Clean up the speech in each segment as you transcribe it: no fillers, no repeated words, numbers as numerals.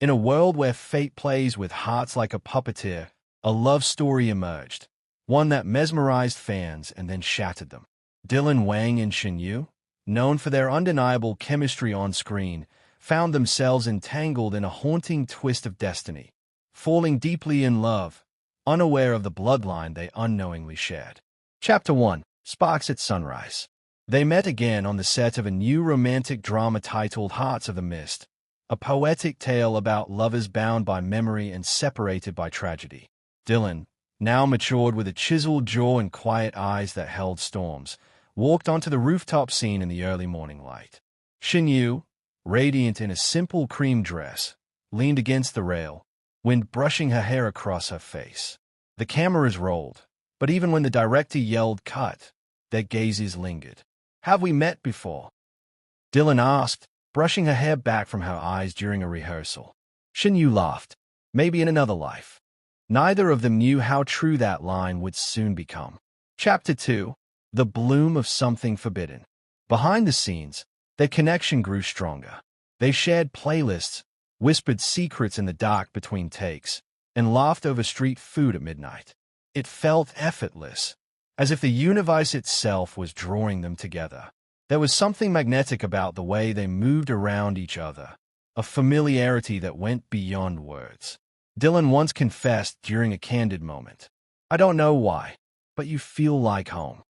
In a world where fate plays with hearts like a puppeteer, a love story emerged, one that mesmerized fans and then shattered them. Dylan, Wang, and Shen Yue, known for their undeniable chemistry on screen, found themselves entangled in a haunting twist of destiny, falling deeply in love, unaware of the bloodline they unknowingly shared. Chapter 1: Sparks at Sunrise. They met again on the set of a new romantic drama titled Hearts of the Mist, a poetic tale about lovers bound by memory and separated by tragedy. Dylan, now matured with a chiseled jaw and quiet eyes that held storms, walked onto the rooftop scene in the early morning light. Shen Yue, radiant in a simple cream dress, leaned against the rail, wind brushing her hair across her face. The cameras rolled, but even when the director yelled cut, their gazes lingered. "Have we met before?" Dylan asked, brushing her hair back from her eyes during a rehearsal. Shen Yue laughed. Maybe in another life. Neither of them knew how true that line would soon become. Chapter 2: The Bloom of Something Forbidden. Behind the scenes, their connection grew stronger. They shared playlists, whispered secrets in the dark between takes, and laughed over street food at midnight. It felt effortless, as if the universe itself was drawing them together. There was something magnetic about the way they moved around each other, a familiarity that went beyond words. Dylan once confessed during a candid moment, "I don't know why, but you feel like home."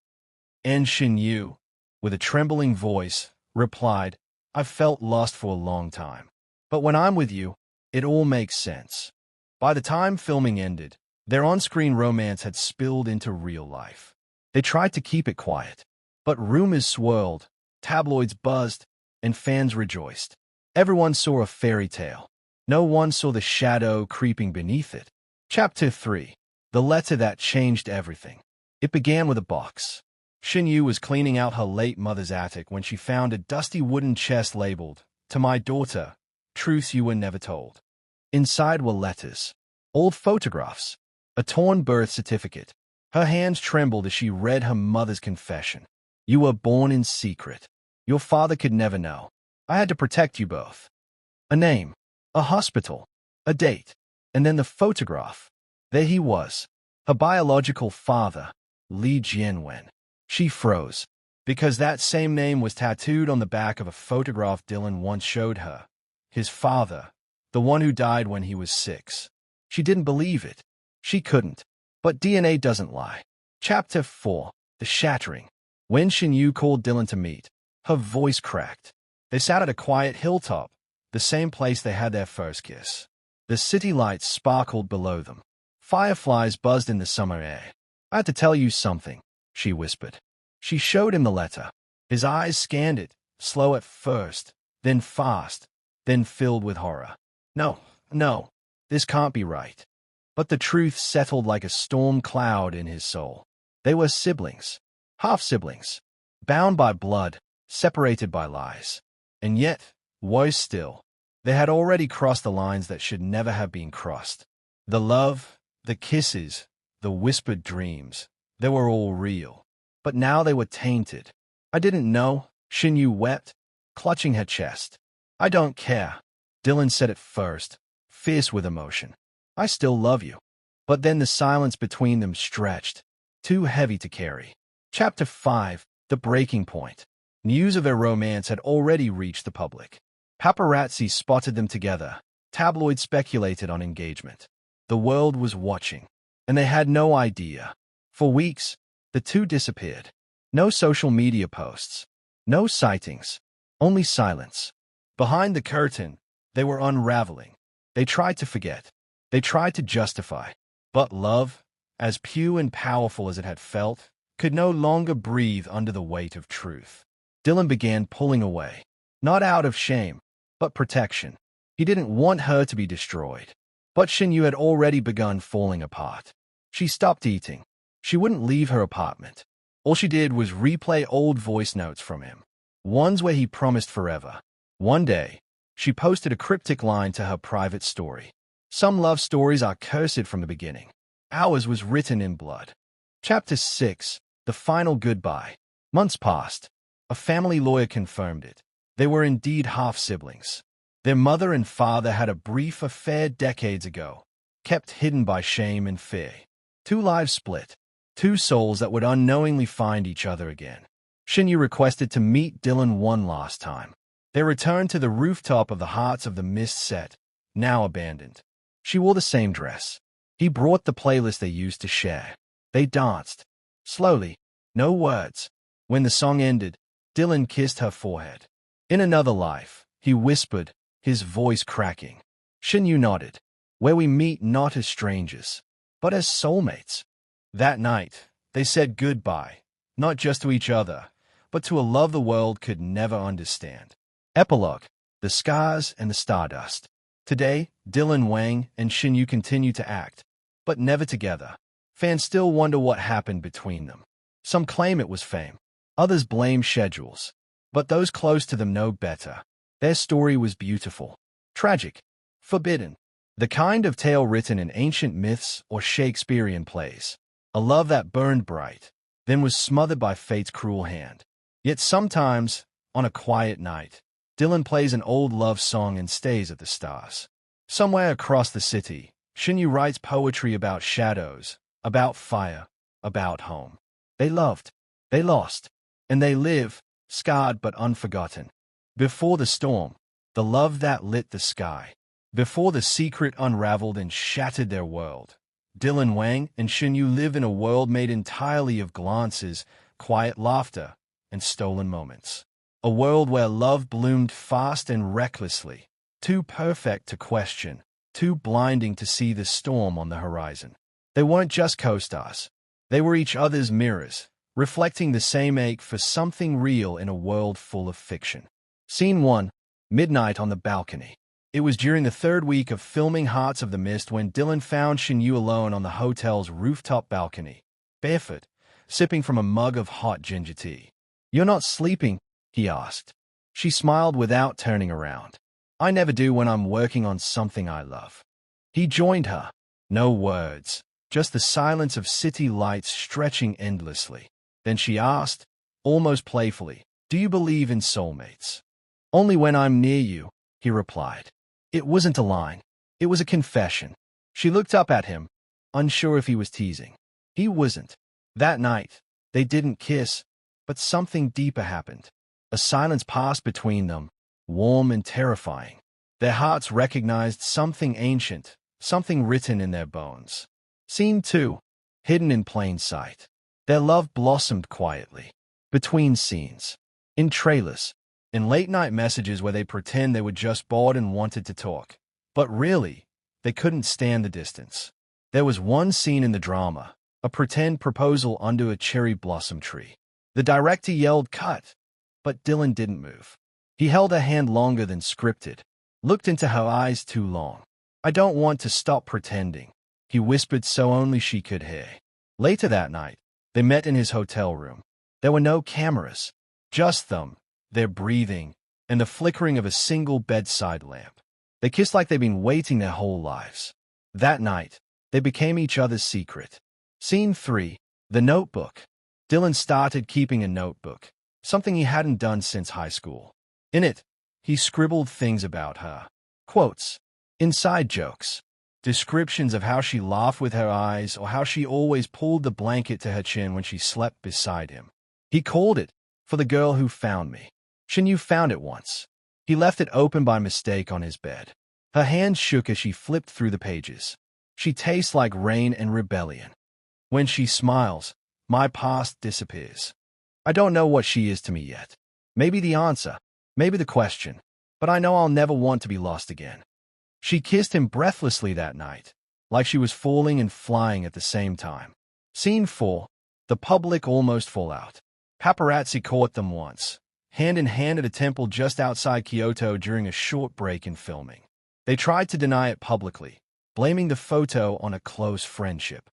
And Shen Yue, with a trembling voice, replied, "I've felt lost for a long time. But when I'm with you, it all makes sense." By the time filming ended, their on-screen romance had spilled into real life. They tried to keep it quiet, but rumors swirled, tabloids buzzed, and fans rejoiced. Everyone saw a fairy tale. No one saw the shadow creeping beneath it. Chapter 3: The Letter That Changed Everything. It began with a box. Shen Yue was cleaning out her late mother's attic when she found a dusty wooden chest labeled, "To my daughter, truths you were never told." Inside were letters, old photographs, a torn birth certificate. Her hands trembled as she read her mother's confession. "You were born in secret. Your father could never know. I had to protect you both." A name, a hospital, a date, and then the photograph. There he was, her biological father, Li Jianwen. She froze, because that same name was tattooed on the back of a photograph Dylan once showed her. His father, the one who died when he was 6. She didn't believe it. She couldn't. But DNA doesn't lie. Chapter 4: The Shattering. When Shen Yue called Dylan to meet, her voice cracked. They sat at a quiet hilltop, the same place they had their first kiss. The city lights sparkled below them. Fireflies buzzed in the summer air. "I had to tell you something," she whispered. She showed him the letter. His eyes scanned it, slow at first, then fast, then filled with horror. No, this can't be right." But the truth settled like a storm cloud in his soul. They were siblings, half-siblings, bound by blood, separated by lies. And yet, worse still, they had already crossed the lines that should never have been crossed. The love, the kisses, the whispered dreams, they were all real. But now they were tainted. "I didn't know," Shen Yue wept, clutching her chest. "I don't care," Dylan said at first, fierce with emotion. "I still love you." But then the silence between them stretched, too heavy to carry. Chapter 5: The Breaking Point. News of their romance had already reached the public. Paparazzi spotted them together. Tabloids speculated on engagement. The world was watching, and they had no idea. For weeks, the two disappeared. No social media posts, no sightings, only silence. Behind the curtain, they were unraveling. They tried to forget. They tried to justify. But love, as pure and powerful as it had felt, could no longer breathe under the weight of truth. Dylan began pulling away, not out of shame, but protection. He didn't want her to be destroyed. But Shen Yue had already begun falling apart. She stopped eating. She wouldn't leave her apartment. All she did was replay old voice notes from him, ones where he promised forever. One day, she posted a cryptic line to her private story. "Some love stories are cursed from the beginning. Ours was written in blood." Chapter 6: The Final Goodbye. Months passed. A family lawyer confirmed it. They were indeed half-siblings. Their mother and father had a brief affair decades ago, kept hidden by shame and fear. Two lives split, two souls that would unknowingly find each other again. Shen Yue requested to meet Dylan one last time. They returned to the rooftop of the Hearts of the Mist set, now abandoned. She wore the same dress. He brought the playlist they used to share. They danced. Slowly, no words. When the song ended, Dylan kissed her forehead. In another life, he whispered, his voice cracking. Shen Yue nodded. Where we meet not as strangers, but as soulmates. That night, they said goodbye, not just to each other, but to a love the world could never understand. Epilogue: The Scars and the Stardust. Today, Dylan Wang and Shen Yue continue to act, but never together. Fans still wonder what happened between them. Some claim it was fame. Others blame schedules. But those close to them know better. Their story was beautiful, tragic, forbidden. The kind of tale written in ancient myths or Shakespearean plays. A love that burned bright, then was smothered by fate's cruel hand. Yet sometimes, on a quiet night, Dylan plays an old love song and stays at the stars. Somewhere across the city, Shen Yue writes poetry about shadows, about fire, about home. They loved, they lost, and they live, scarred but unforgotten. Before the storm, the love that lit the sky. Before the secret unraveled and shattered their world, Dylan Wang and Shen Yue live in a world made entirely of glances, quiet laughter, and stolen moments. A world where love bloomed fast and recklessly, too perfect to question, too blinding to see the storm on the horizon. They weren't just co-stars. They were each other's mirrors, reflecting the same ache for something real in a world full of fiction. Scene 1. Midnight on the balcony. It was during the third week of filming Hearts of the Mist when Dylan found Shen Yue alone on the hotel's rooftop balcony, barefoot, sipping from a mug of hot ginger tea. "You're not sleeping?" he asked. She smiled without turning around. "I never do when I'm working on something I love." He joined her. No words, just the silence of city lights stretching endlessly. Then she asked, almost playfully, "Do you believe in soulmates?" "Only when I'm near you," he replied. It wasn't a line. It was a confession. She looked up at him, unsure if he was teasing. He wasn't. That night, they didn't kiss, but something deeper happened. A silence passed between them, warm and terrifying. Their hearts recognized something ancient, something written in their bones. Scene 2. Hidden in plain sight. Their love blossomed quietly. Between scenes. In trailers. In late-night messages where they pretend they were just bored and wanted to talk. But really, they couldn't stand the distance. There was one scene in the drama, a pretend proposal under a cherry blossom tree. The director yelled cut, but Dylan didn't move. He held her hand longer than scripted, looked into her eyes too long. "I don't want to stop pretending," he whispered so only she could hear. Later that night, they met in his hotel room. There were no cameras, just them, their breathing, and the flickering of a single bedside lamp. They kissed like they'd been waiting their whole lives. That night, they became each other's secret. Scene 3. The Notebook. Dylan started keeping a notebook, something he hadn't done since high school. In it, he scribbled things about her. Quotes, inside jokes, descriptions of how she laughed with her eyes or how she always pulled the blanket to her chin when she slept beside him. He called it, "For the Girl Who Found Me." Shen Yue found it once. He left it open by mistake on his bed. Her hands shook as she flipped through the pages. She tastes like rain and rebellion. When she smiles, my past disappears. I don't know what she is to me yet. Maybe the answer, maybe the question, but I know I'll never want to be lost again. She kissed him breathlessly that night, like she was falling and flying at the same time. Scene 4. The public almost fallout. Paparazzi caught them once, hand in hand at a temple just outside Kyoto during a short break in filming. They tried to deny it publicly, blaming the photo on a close friendship.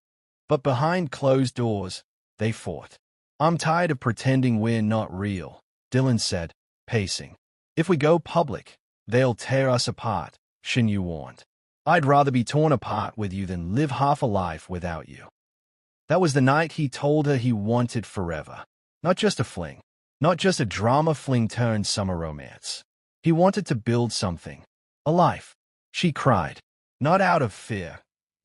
But behind closed doors, they fought. "I'm tired of pretending we're not real," Dylan said, pacing. "If we go public, they'll tear us apart," Shen Yue warned. "I'd rather be torn apart with you than live half a life without you." That was the night he told her he wanted forever. Not just a fling. Not just a drama fling turned summer romance. He wanted to build something. A life, she cried. Not out of fear,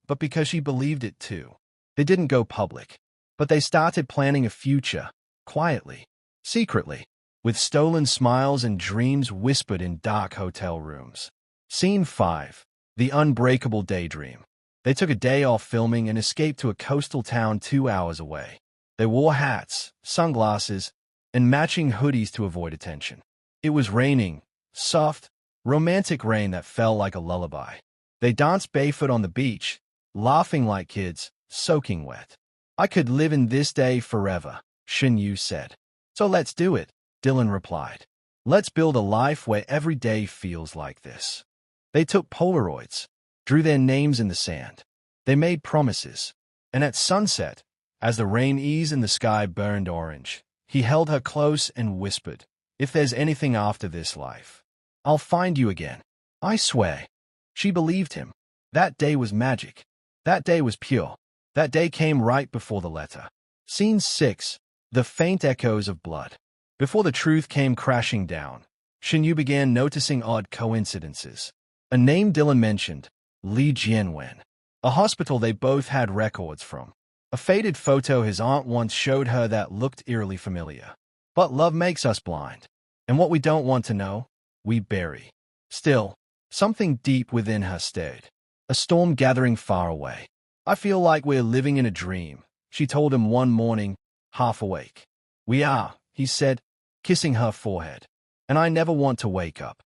but because she believed it too. They didn't go public, but they started planning a future, quietly, secretly, with stolen smiles and dreams whispered in dark hotel rooms. Scene 5. The Unbreakable Daydream. They took a day off filming and escaped to a coastal town 2 hours away. They wore hats, sunglasses, and matching hoodies to avoid attention. It was raining, soft, romantic rain that fell like a lullaby. They danced barefoot on the beach, laughing like kids, soaking wet. I could live in this day forever, Shen Yue said. So let's do it, Dylan replied. Let's build a life where every day feels like this. They took Polaroids, drew their names in the sand. They made promises. And at sunset, as the rain eased and the sky burned orange, he held her close and whispered, "If there's anything after this life, I'll find you again. I swear." She believed him. That day was magic. That day was pure. That day came right before the letter. Scene 6. The Faint Echoes of Blood. Before the truth came crashing down, Shen Yue began noticing odd coincidences. A name Dylan mentioned, Li Jianwen. A hospital they both had records from. A faded photo his aunt once showed her that looked eerily familiar. But love makes us blind. And what we don't want to know, we bury. Still, something deep within her stirred. A storm gathering far away. I feel like we're living in a dream, she told him one morning, half awake. We are, he said, kissing her forehead. And I never want to wake up.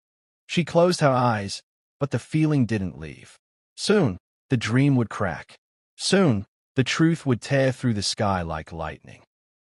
She closed her eyes, but the feeling didn't leave. Soon, the dream would crack. Soon, the truth would tear through the sky like lightning.